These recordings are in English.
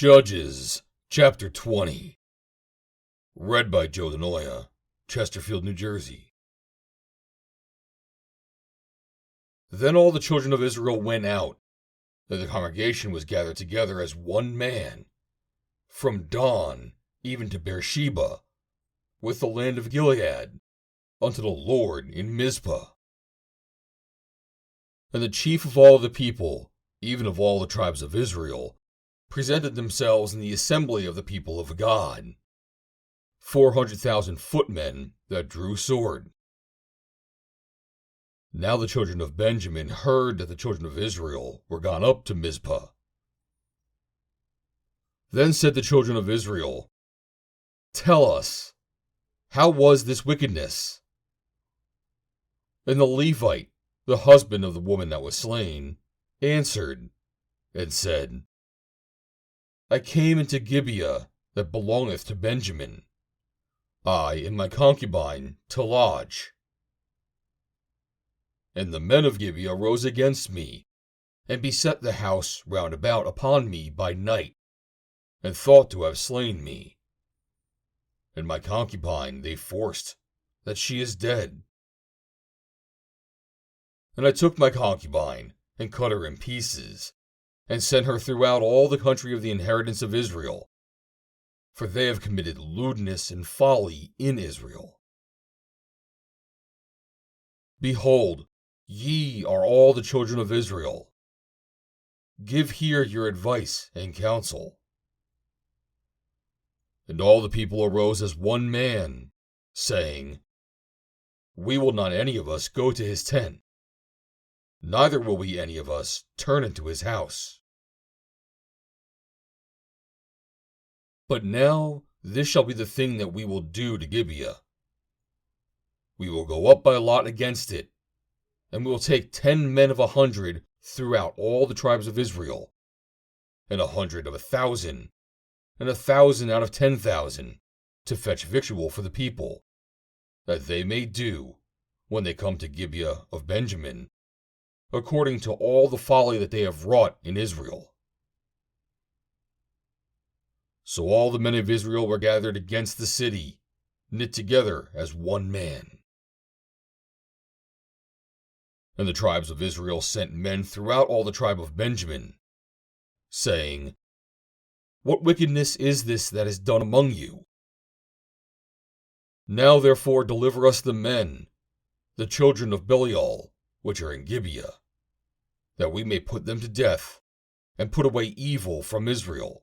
Judges, Chapter 20. Read by Joe DeNoia, Chesterfield, New Jersey. Then all the children of Israel went out, and the congregation was gathered together as one man, from Dan even to Beersheba, with the land of Gilead, unto the Lord in Mizpeh. And the chief of all the people, even of all the tribes of Israel, presented themselves in the assembly of the people of God, 400,000 footmen that drew sword. Now the children of Benjamin heard that the children of Israel were gone up to Mizpeh. Then said the children of Israel, Tell us, how was this wickedness? And the Levite, the husband of the woman that was slain, answered and said, I came into Gibeah that belongeth to Benjamin, I and my concubine, to lodge. And the men of Gibeah rose against me, and beset the house round about upon me by night, and thought to have slain me. And my concubine they forced, that she is dead. And I took my concubine, and cut her in pieces, and sent her throughout all the country of the inheritance of Israel, for they have committed lewdness and folly in Israel. Behold, ye are all the children of Israel. Give here your advice and counsel. And all the people arose as one man, saying, We will not any of us go to his tent, neither will we any of us turn into his house. But now this shall be the thing that we will do to Gibeah. We will go up by lot against it, and we will take 10 men of 100 throughout all the tribes of Israel, and 100 of 1,000, and 1,000 out of 10,000, to fetch victual for the people, that they may do, when they come to Gibeah of Benjamin, according to all the folly that they have wrought in Israel. So all the men of Israel were gathered against the city, knit together as one man. And the tribes of Israel sent men throughout all the tribe of Benjamin, saying, What wickedness is this that is done among you? Now therefore deliver us the men, the children of Belial, which are in Gibeah, that we may put them to death, and put away evil from Israel.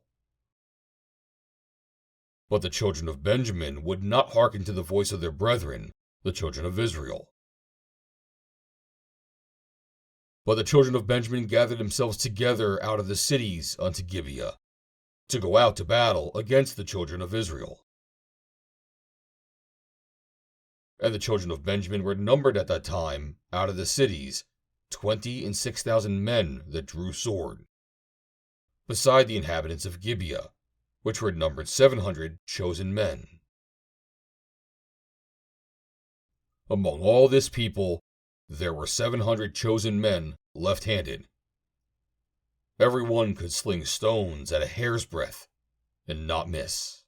But the children of Benjamin would not hearken to the voice of their brethren, the children of Israel. But the children of Benjamin gathered themselves together out of the cities unto Gibeah, to go out to battle against the children of Israel. And the children of Benjamin were numbered at that time, out of the cities, 26,000 men that drew sword, beside the inhabitants of Gibeah, which were numbered 700 chosen men. Among all this people, there were 700 chosen men left-handed. Every one could sling stones at a hair's breadth, and not miss.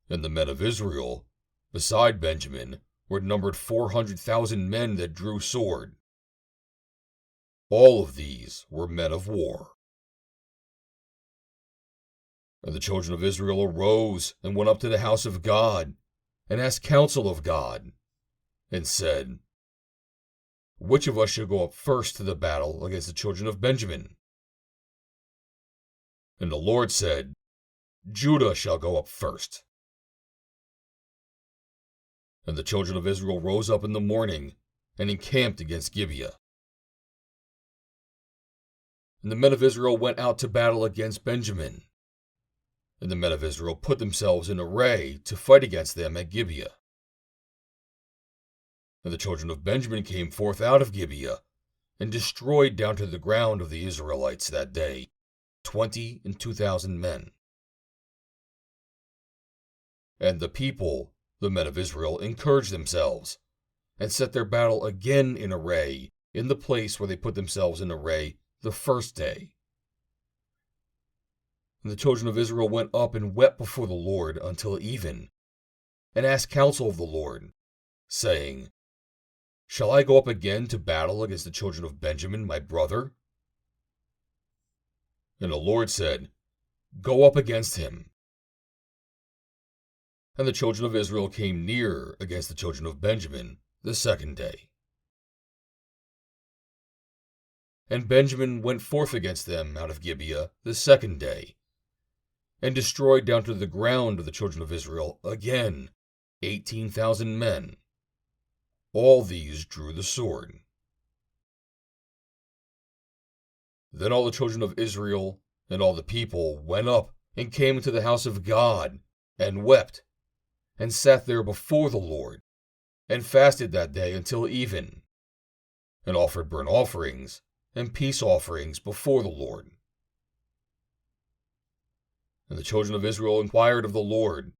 And the men of Israel, beside Benjamin, were numbered 400,000 men that drew sword. All of these were men of war. And the children of Israel arose and went up to the house of God, and asked counsel of God, and said, Which of us shall go up first to the battle against the children of Benjamin? And the Lord said, Judah shall go up first. And the children of Israel rose up in the morning, and encamped against Gibeah. And the men of Israel went out to battle against Benjamin. And the men of Israel put themselves in array to fight against them at Gibeah. And the children of Benjamin came forth out of Gibeah, and destroyed down to the ground of the Israelites that day 22,000 men. And the people, the men of Israel, encouraged themselves, and set their battle again in array in the place where they put themselves in array the first day. And the children of Israel went up and wept before the Lord until even, and asked counsel of the Lord, saying, Shall I go up again to battle against the children of Benjamin, my brother? And the Lord said, Go up against him. And the children of Israel came near against the children of Benjamin the second day. And Benjamin went forth against them out of Gibeah the second day, and destroyed down to the ground of the children of Israel again 18,000 men. All these drew the sword. Then all the children of Israel and all the people went up and came into the house of God, and wept, and sat there before the Lord, and fasted that day until even, and offered burnt offerings and peace offerings before the Lord. And the children of Israel inquired of the Lord,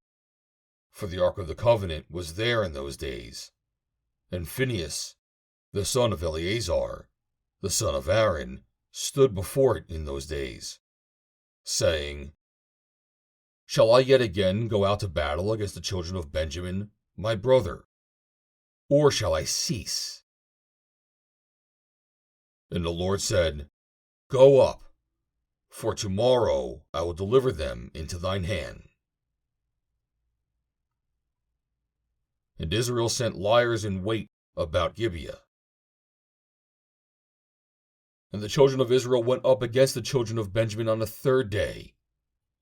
for the ark of the covenant was there in those days, and Phinehas, the son of Eleazar, the son of Aaron, stood before it in those days, saying, Shall I yet again go out to battle against the children of Benjamin, my brother, or shall I cease? And the Lord said, Go up, for tomorrow I will deliver them into thine hand. And Israel sent liers in wait about Gibeah. And the children of Israel went up against the children of Benjamin on the third day,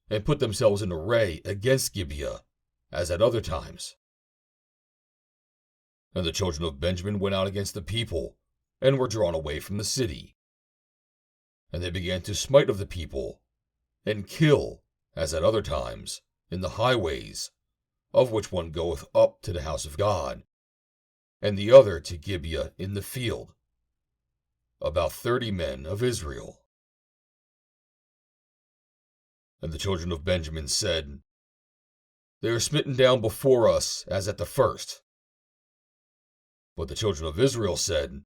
and put themselves in array against Gibeah, as at other times. And the children of Benjamin went out against the people, and were drawn away from the city. And they began to smite of the people, and kill, as at other times, in the highways, of which one goeth up to the house of God, and the other to Gibeah in the field, about 30 men of Israel. And the children of Benjamin said, They are smitten down before us as at the first. But the children of Israel said,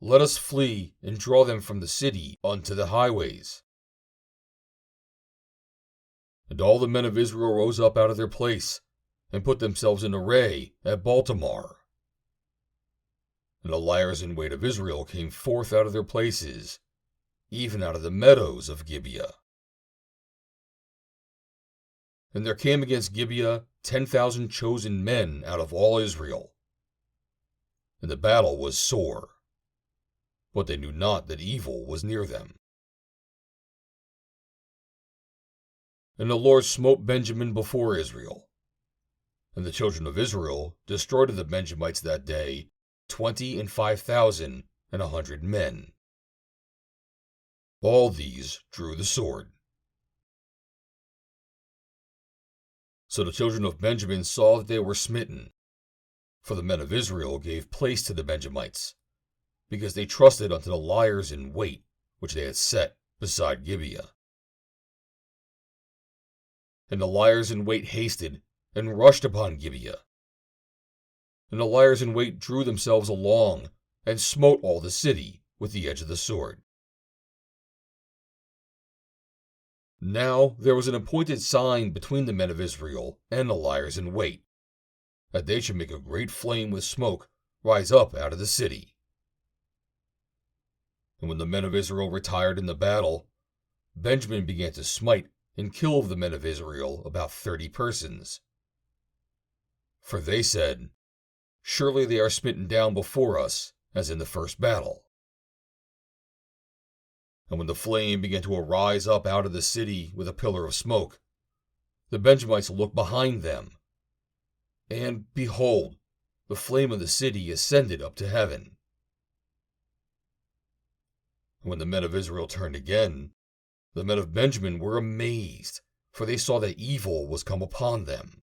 Let us flee and draw them from the city unto the highways. And all the men of Israel rose up out of their place, and put themselves in array at Baltamar. And the liers in wait of Israel came forth out of their places, even out of the meadows of Gibeah. And there came against Gibeah 10,000 chosen men out of all Israel. And the battle was sore, but they knew not that evil was near them. And the Lord smote Benjamin before Israel. And the children of Israel destroyed of the Benjamites that day 25,100 men. All these drew the sword. So the children of Benjamin saw that they were smitten, for the men of Israel gave place to the Benjamites, because they trusted unto the liers in wait which they had set beside Gibeah. And the liers in wait hasted, and rushed upon Gibeah. And the liers in wait drew themselves along, and smote all the city with the edge of the sword. Now there was an appointed sign between the men of Israel and the liers in wait, that they should make a great flame with smoke rise up out of the city. And when the men of Israel retired in the battle, Benjamin began to smite and kill of the men of Israel about 30 persons. For they said, Surely they are smitten down before us, as in the first battle. And when the flame began to arise up out of the city with a pillar of smoke, the Benjamites looked behind them. And behold, the flame of the city ascended up to heaven. And when the men of Israel turned again, the men of Benjamin were amazed, for they saw that evil was come upon them.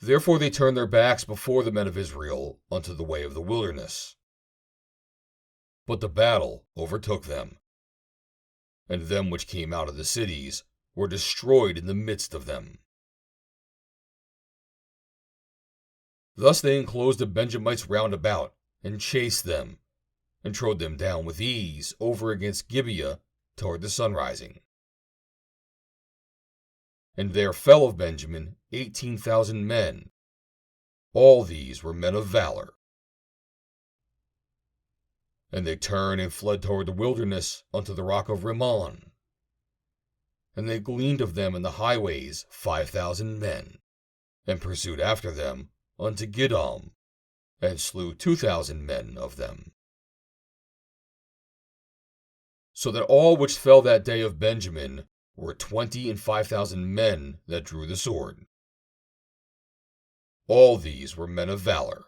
Therefore they turned their backs before the men of Israel unto the way of the wilderness. But the battle overtook them, and them which came out of the cities were destroyed in the midst of them. Thus they enclosed the Benjamites round about, and chased them, and trode them down with ease over against Gibeah toward the sunrising. And there fell of Benjamin 18,000 men. All these were men of valor. And they turned and fled toward the wilderness unto the rock of Rimmon. And they gleaned of them in the highways 5,000 men, and pursued after them unto Gidom, and slew 2,000 men of them. So that all which fell that day of Benjamin were 25,000 men that drew the sword. All these were men of valor.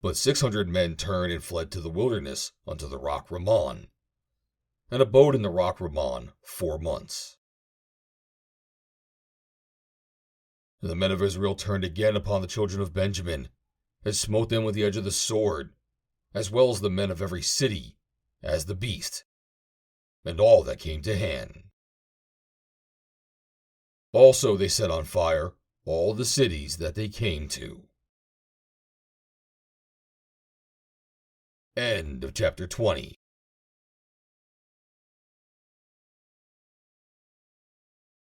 But 600 men turned and fled to the wilderness unto the rock Rimmon, and abode in the rock Rimmon 4 months. And the men of Israel turned again upon the children of Benjamin, and smote them with the edge of the sword, as well as the men of every city, as the beast, and all that came to hand. Also they set on fire all the cities that they came to. End of chapter 20.